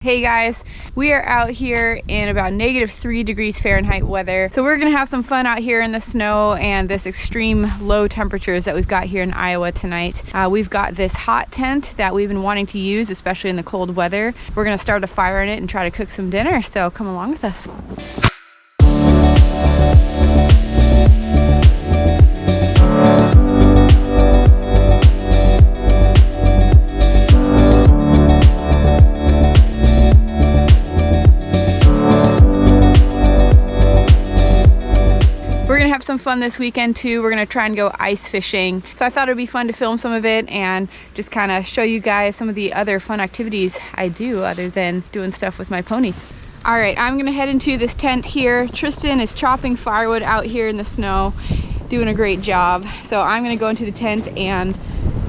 Hey guys, we are out here in about -3°F weather. So we're gonna have some fun out here in the snow and this extreme low temperatures that we've got here in Iowa tonight. We've got this hot tent that we've been wanting to use, especially in the cold weather. We're gonna start a fire in it and try to cook some dinner, so come along with us. Have some fun this weekend too. We're gonna try and go ice fishing. So I thought it'd be fun to film some of it and just kind of show you guys some of the other fun activities I do other than doing stuff with my ponies. All right, I'm gonna head into this tent here. Tristan is chopping firewood out here in the snow, doing a great job. So I'm gonna go into the tent and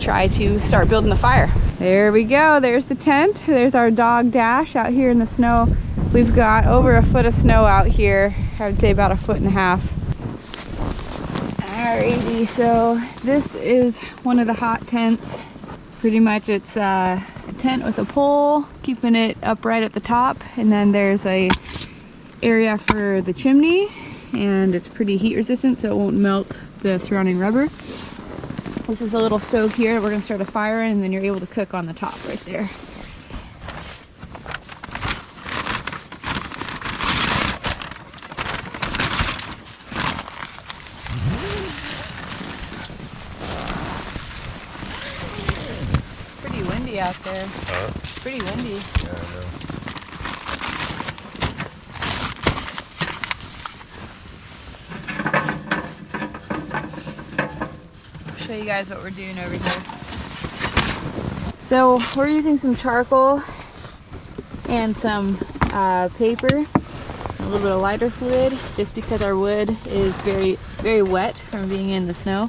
try to start building the fire. There we go, there's the tent. There's our dog Dash out here in the snow. We've got over a foot of snow out here. I would say about 1.5 feet. Alrighty, so this is one of the hot tents. Pretty much it's a tent with a pole, keeping it upright at the top, and then there's a area for the chimney, and it's pretty heat resistant so it won't melt the surrounding rubber. This is a little stove here that we're gonna start a fire in, and then you're able to cook on the top right there. Out there. It's pretty windy. Yeah, I know. I'll show you guys what we're doing over here. So we're using some charcoal and some paper, a little bit of lighter fluid, just because our wood is very wet from being in the snow.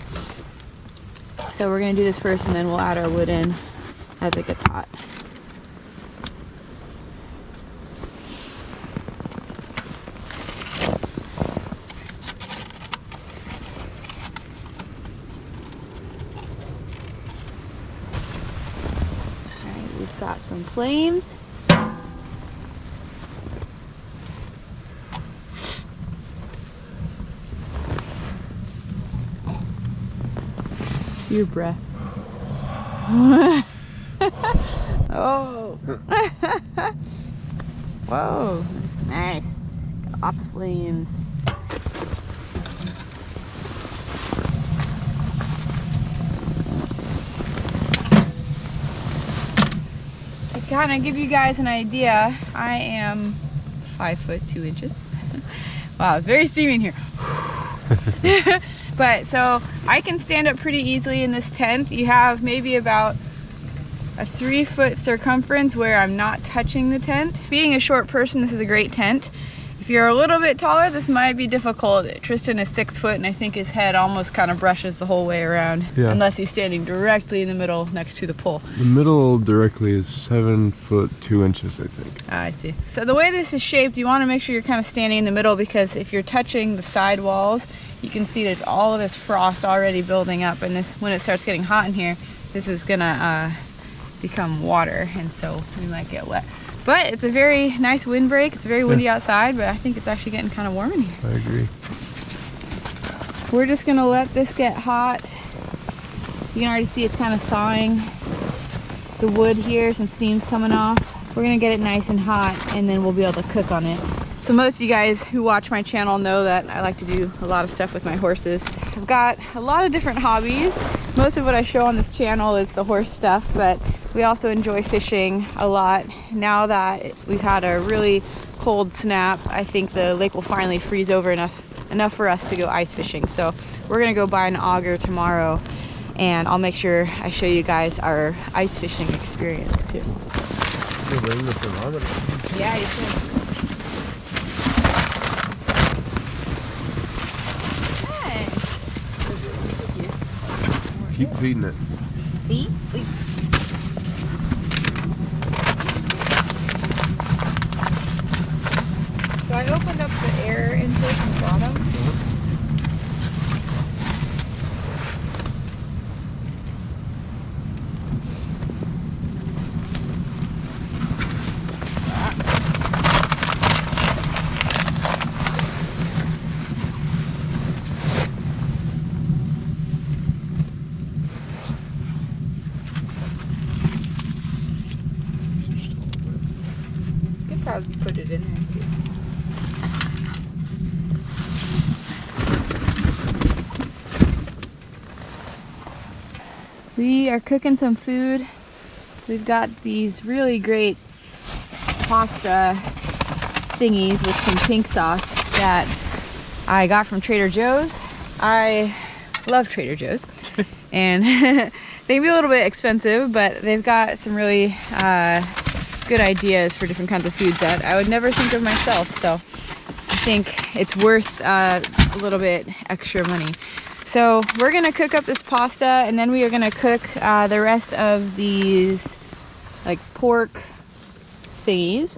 So we're gonna do this first and then we'll add our wood in as it gets hot. Alright, we've got some flames. It's your breath. Oh. Whoa, nice. Got lots of flames. To kind of give you guys an idea, I am 5'2". Wow, it's very steamy in here. But so I can stand up pretty easily in this tent. You have maybe about a 3-foot circumference where I'm not touching the tent. Being a short person, this is a great tent. If you're a little bit taller, this might be difficult. Tristan is 6 foot, and I think his head almost kind of brushes the whole way around, unless he's standing directly in the middle next to the pole. The middle directly is 7'2", I think. I see. So the way this is shaped, you want to make sure you're kind of standing in the middle, because if you're touching the side walls, you can see there's all of this frost already building up, and this, when it starts getting hot in here, this is gonna become water, and so we might get wet. But it's a very nice windbreak. It's very windy outside, but I think it's actually getting kind of warm in here. I agree. We're just gonna let this get hot. You can already see it's kind of thawing the wood here. Some steam's coming off. We're gonna get it nice and hot, and then we'll be able to cook on it. So most of you guys who watch my channel know that I like to do a lot of stuff with my horses. I've got a lot of different hobbies. Most of what I show on this channel is the horse stuff, but we also enjoy fishing a lot. Now that we've had a really cold snap, I think the lake will finally freeze over enough for us to go ice fishing. So we're gonna go buy an auger tomorrow, and I'll make sure I show you guys our ice fishing experience too. You're bringing the thermometer. Yeah, you should. Keep feeding it. Feed? Wait. So I opened up the air intake on the bottom. probably put it in there and see. We are cooking some food. We've got these really great pasta thingies with some pink sauce that I got from Trader Joe's. I love Trader Joe's. And they can be a little bit expensive, but they've got some really good ideas for different kinds of foods that I would never think of myself. So I think it's worth a little bit extra money. So we're gonna cook up this pasta, and then we are gonna cook the rest of these like pork thingies,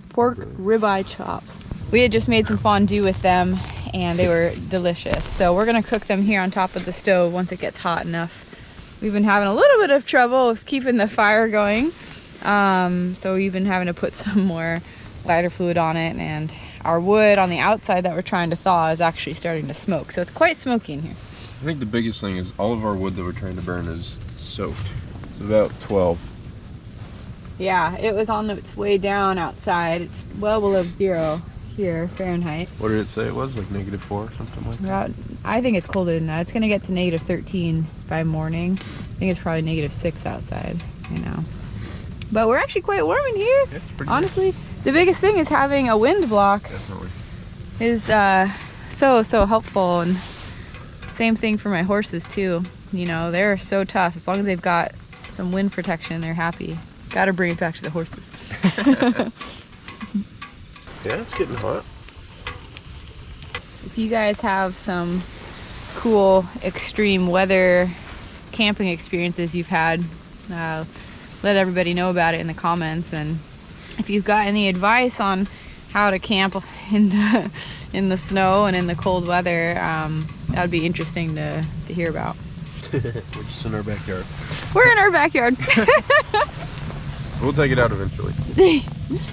pork ribeye chops. We had just made some fondue with them and they were delicious. So we're gonna cook them here on top of the stove once it gets hot enough. We've been having a little bit of trouble with keeping the fire going. So we've been having to put some more lighter fluid on it, and our wood on the outside that we're trying to thaw is actually starting to smoke. So it's quite smoky in here. I think the biggest thing is all of our wood that we're trying to burn is soaked. It's about 12. Yeah, it was on its way down outside. It's well below 0 here, Fahrenheit. What did it say it was? Like -4 or something like that? I think it's colder than that. It's going to get to -13 by morning. I think it's probably -6 outside, you know. But we're actually quite warm in here. Yeah, it's pretty honestly. The biggest thing is having a wind block. Definitely. Is so helpful, and same thing for my horses too. You know, they're so tough. As long as they've got some wind protection, they're happy. Got to bring it back to the horses. Yeah, it's getting hot. If you guys have some cool extreme weather camping experiences you've had, let everybody know about it in the comments. And if you've got any advice on how to camp in the snow and in the cold weather, that would be interesting to hear about. We're just in our backyard. We're in our backyard. We'll take it out eventually.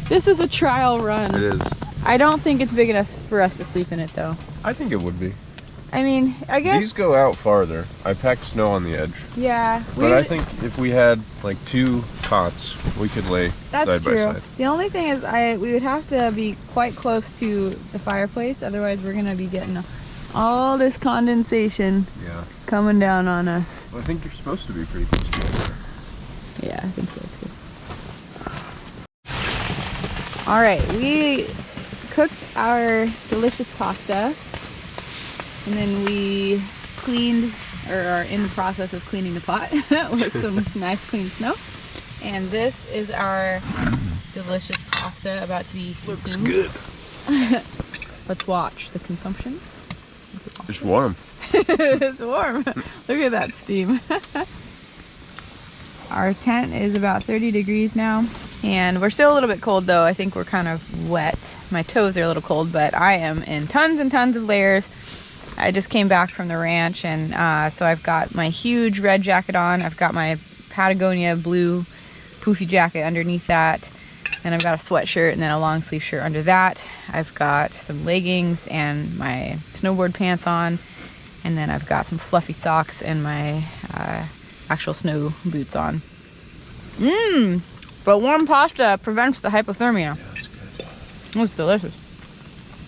This is a trial run. It is. I don't think it's big enough for us to sleep in it though. I think it would be. I mean, I guess... These go out farther. I packed snow on the edge. Yeah. But I think if we had like 2 cots, we could lay side by side. The only thing is we would have to be quite close to the fireplace, otherwise we're going to be getting all this condensation coming down on us. Well, I think you're supposed to be pretty close to it. Yeah, I think so too. All right, we cooked our delicious pasta, and then we cleaned, or are in the process of cleaning the pot with some nice clean snow. And this is our delicious pasta about to be consumed. Looks good. Let's watch the consumption. It's warm. It's warm. Look at that steam. Our tent is about 30 degrees now, and we're still a little bit cold though. I think we're kind of wet. My toes are a little cold, but I am in tons and tons of layers. I just came back from the ranch, and so I've got my huge red jacket on. I've got my Patagonia blue poofy jacket underneath that, and I've got a sweatshirt and then a long sleeve shirt under that. I've got some leggings and my snowboard pants on, and then I've got some fluffy socks and my actual snow boots on. But warm pasta prevents the hypothermia. Yeah, that's good. It's delicious.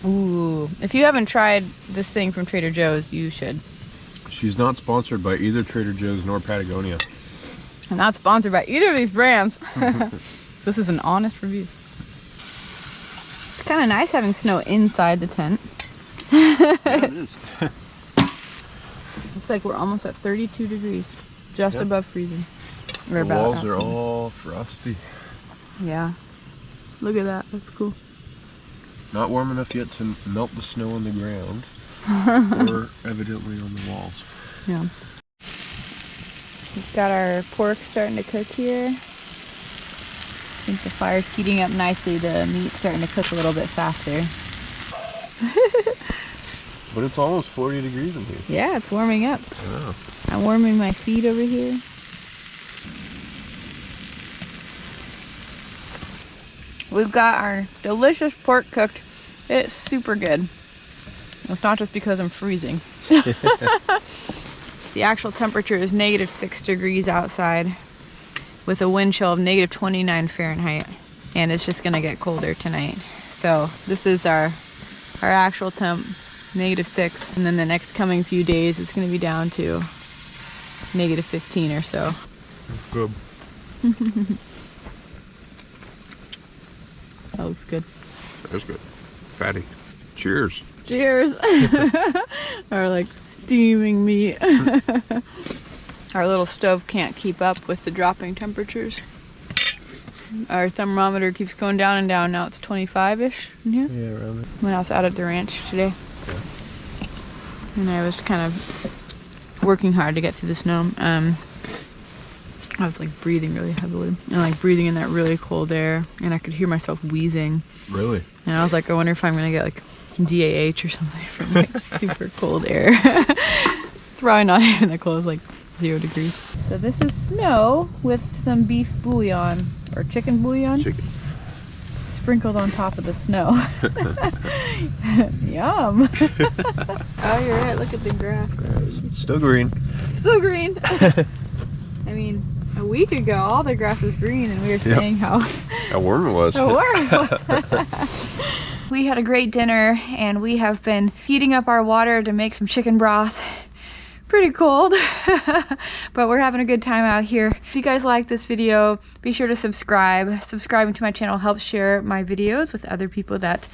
Ooh, if you haven't tried this thing from Trader Joe's, you should. She's not sponsored by either Trader Joe's nor Patagonia. I'm not sponsored by either of these brands. So this is an honest review. It's kind of nice having snow inside the tent. Yeah, it is. Looks like we're almost at 32 degrees, just above freezing. The walls are all frosty. Yeah. Look at that. That's cool. Not warm enough yet to melt the snow on the ground, or evidently on the walls. Yeah. We've got our pork starting to cook here. I think the fire's heating up nicely. The meat's starting to cook a little bit faster. But it's almost 40 degrees in here. Yeah, it's warming up. Yeah. I'm warming my feet over here. We've got our delicious pork cooked. It's super good. It's not just because I'm freezing. The actual temperature is -6 degrees outside with a wind chill of -29 Fahrenheit. and it's just gonna get colder tonight. So this is our actual temp, -6, and then the next coming few days it's gonna be down to -15 or so. Good. That looks good. That's good. Fatty. Cheers. Cheers. Our like steaming meat. Our little stove can't keep up with the dropping temperatures. Our thermometer keeps going down and down. Now it's 25-ish in here. Yeah, around there. When I was out at the ranch today. Yeah. And I was kind of working hard to get through the snow. I was like breathing really heavily and like breathing in that really cold air, and I could hear myself wheezing. Really? And I was like, I wonder if I'm gonna get like DAH or something from like super cold air. It's probably not even that cold, it's like 0 degrees. So this is snow with some beef bouillon or chicken bouillon. Chicken. Sprinkled on top of the snow. Yum. Oh, you're right. Look at the grass. It's still green. So green. I mean, a week ago, all the grass was green, and we were saying how warm it was. how warm it was. We had a great dinner, and we have been heating up our water to make some chicken broth. Pretty cold, but we're having a good time out here. If you guys like this video, be sure to subscribe. Subscribing to my channel helps share my videos with other people that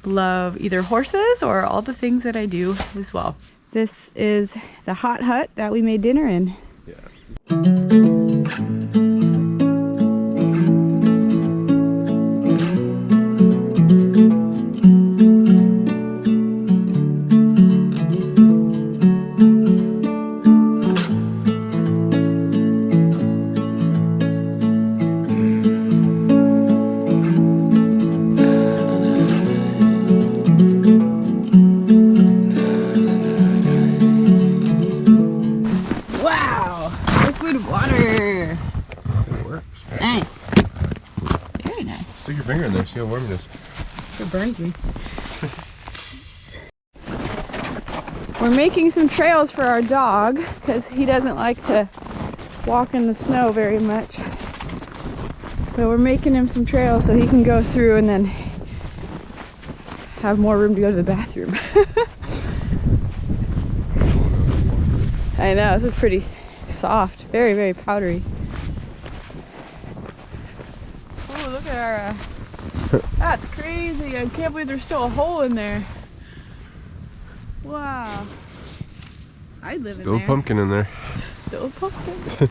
love either horses or all the things that I do as well. This is the hot hut that we made dinner in. Yeah. Wow, liquid water. It works. Nice. Very nice. Stick your finger in there, see how warm it is. It burns me. We're making some trails for our dog because he doesn't like to walk in the snow very much. So we're making him some trails so he can go through and then have more room to go to the bathroom. I know, this is pretty soft, very, very powdery. Oh, look at our, that's crazy. I can't believe there's still a hole in there. Wow. I'd live in there. Still a pumpkin in there. Still a pumpkin.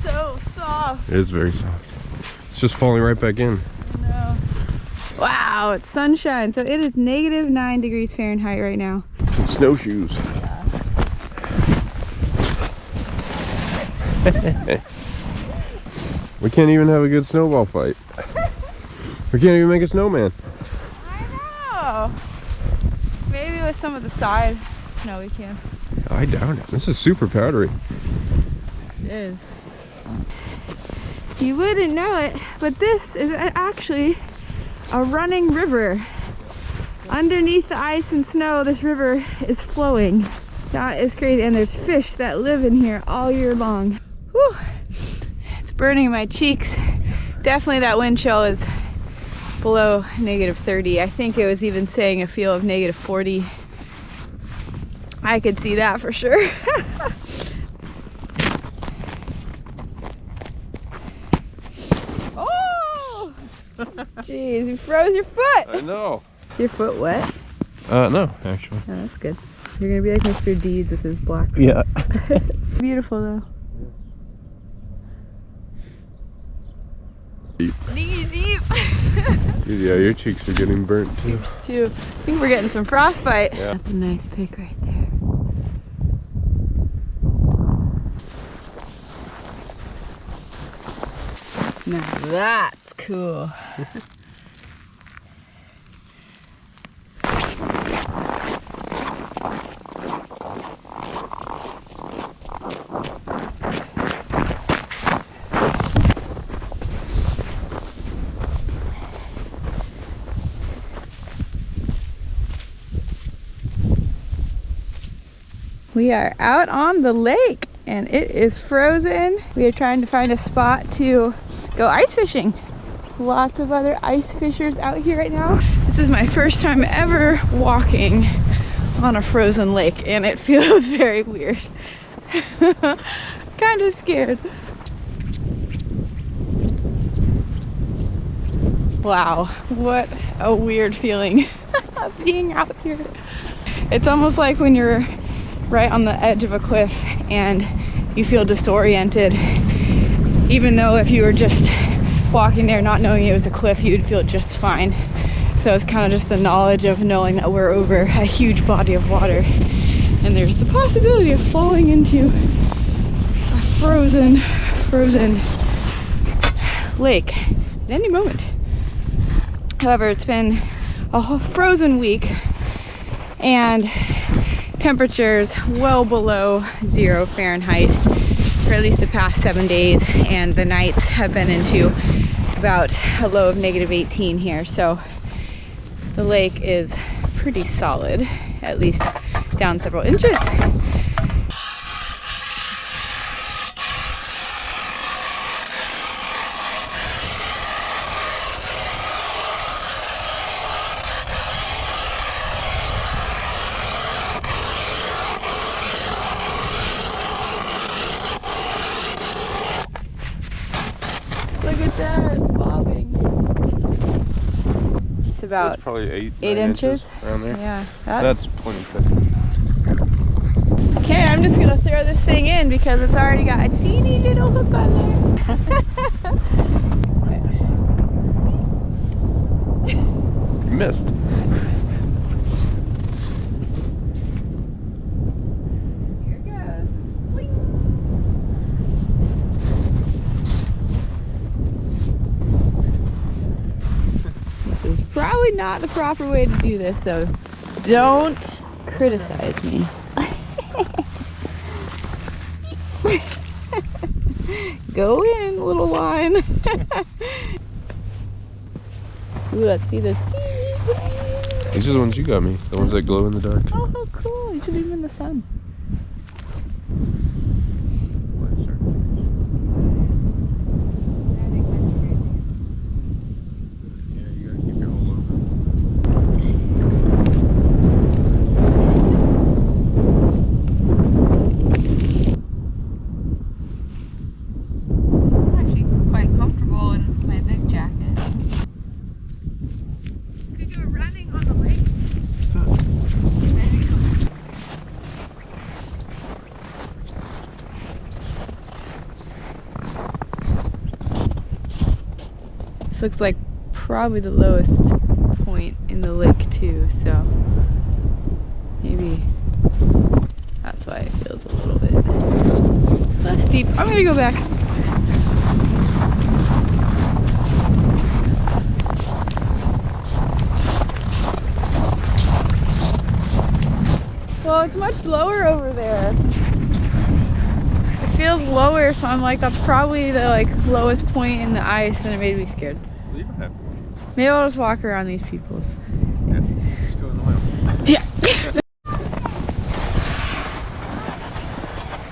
So soft. It is very soft. It's just falling right back in. I know. Wow, it's sunshine. So it is -9 degrees Fahrenheit right now. And snowshoes. We can't even have a good snowball fight. We can't even make a snowman. I know. Maybe with some of the side snow we can. I doubt it. This is super powdery. It is. You wouldn't know it, but this is actually a running river. Underneath the ice and snow, this river is flowing. That is crazy, and there's fish that live in here all year long. Whew. It's burning my cheeks. Definitely that wind chill is below -30. I think it was even saying a feel of -40. I could see that for sure. Oh! Jeez, you froze your foot! I know. Is your foot wet? No, actually. Oh, that's good. You're gonna be like Mr. Deeds with his black foot. Yeah. Beautiful though. Deep. Knee deep. Dude, yeah, your cheeks are getting burnt too. Yours too. I think we're getting some frostbite. Yeah. That's a nice pick right there. Now that's cool. We are out on the lake. and it is frozen. We are trying to find a spot to go ice fishing. Lots of other ice fishers out here right now. This is my first time ever walking on a frozen lake, and it feels very weird. Kind of scared. Wow, what a weird feeling being out here. It's almost like when you're right on the edge of a cliff and you feel disoriented, even though if you were just walking there not knowing it was a cliff, you'd feel just fine. So it's kind of just the knowledge of knowing that we're over a huge body of water and there's the possibility of falling into a frozen lake at any moment. However, it's been a frozen week and temperatures well below 0 Fahrenheit for at least the past 7 days, and the nights have been into about a low of -18 here. So the lake is pretty solid, at least down several inches. Look at that, it's bobbing. It's about probably 8 inches around there. Yeah, That's plenty thick. Okay, I'm just gonna throw this thing in because it's already got a teeny little hook on there. You missed. Here it goes. Bling. This is probably not the proper way to do this, so don't criticize me. Go in, little line. Ooh, let's see this. These are the ones you got me. The ones that glow in the dark. Oh, how cool. You should leave them in the sun. Yeah, you gotta keep your hole open. I'm actually quite comfortable in my big jacket. Could go running on the lake. This looks like probably the lowest point in the lake too, so maybe that's why it feels a little bit less deep. I'm gonna go back. Well, it's much lower over there. It feels lower, so I'm like, that's probably the lowest point in the ice, and it made me scared. Well, you don't have to. Maybe I'll just walk around these people's. Yes. Let's go in the wild. Yeah.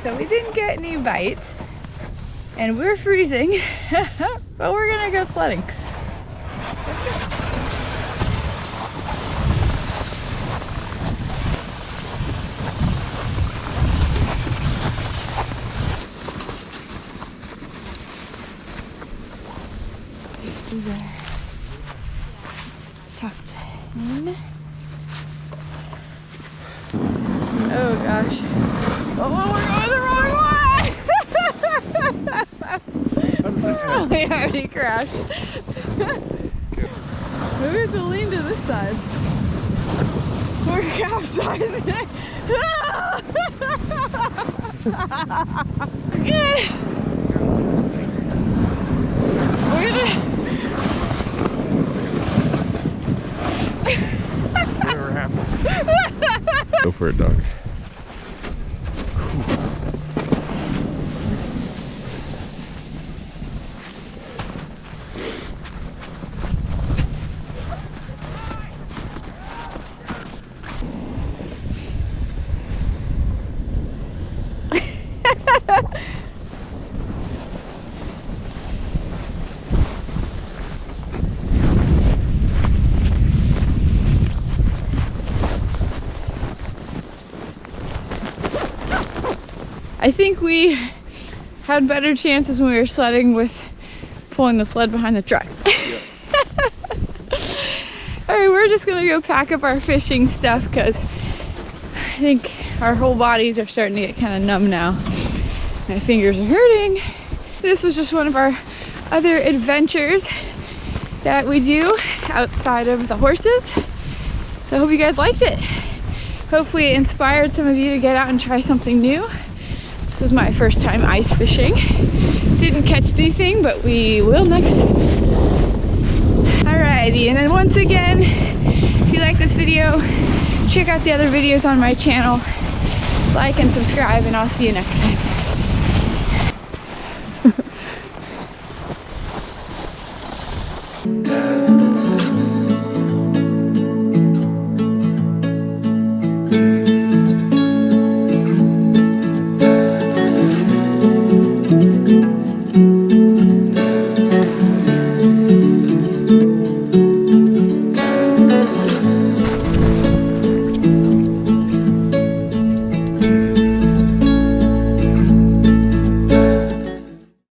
So we didn't get any bites, and we're freezing, but we're gonna go sledding. These are tucked in. Oh gosh. Oh, we're going the wrong way! Oh, we already crashed. Maybe we have to lean to this side. We're capsizing. Okay. We're gonna... Whatever happens. Go for it, dog. I think we had better chances when we were sledding with pulling the sled behind the truck. Yeah. Alright, we're just gonna go pack up our fishing stuff because I think our whole bodies are starting to get kind of numb now. My fingers are hurting. This was just one of our other adventures that we do outside of the horses. So I hope you guys liked it. Hopefully it inspired some of you to get out and try something new. This was my first time ice fishing. Didn't catch anything, but we will next time. Alrighty, and then once again, if you like this video, check out the other videos on my channel. Like and subscribe, and I'll see you next time.